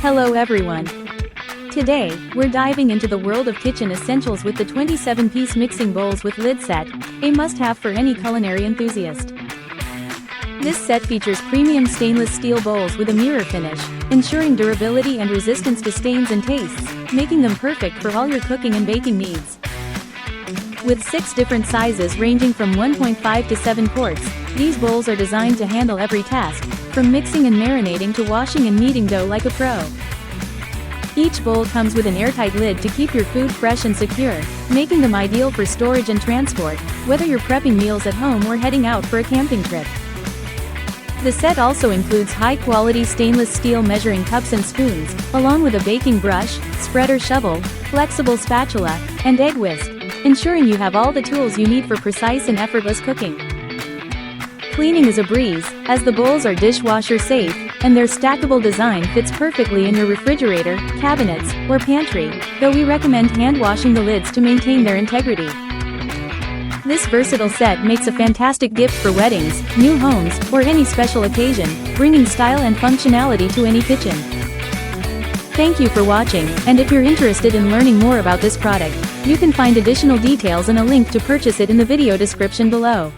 Hello everyone. Today, we're diving into the world of kitchen essentials with the 27-piece mixing bowls with lid set, a must-have for any culinary enthusiast. This set features premium stainless steel bowls with a mirror finish, ensuring durability and resistance to stains and tastes, making them perfect for all your cooking and baking needs. With 6 different sizes ranging from 1.5 to 7 quarts, these bowls are designed to handle every task, from mixing and marinating to washing and kneading dough like a pro. Each bowl comes with an airtight lid to keep your food fresh and secure, making them ideal for storage and transport, whether you're prepping meals at home or heading out for a camping trip. The set also includes high-quality stainless steel measuring cups and spoons, along with a baking brush, spreader shovel, flexible spatula, and egg whisk, ensuring you have all the tools you need for precise and effortless cooking. Cleaning is a breeze, as the bowls are dishwasher-safe, and their stackable design fits perfectly in your refrigerator, cabinets, or pantry, though we recommend hand-washing the lids to maintain their integrity. This versatile set makes a fantastic gift for weddings, new homes, or any special occasion, bringing style and functionality to any kitchen. Thank you for watching, and if you're interested in learning more about this product, you can find additional details and a link to purchase it in the video description below.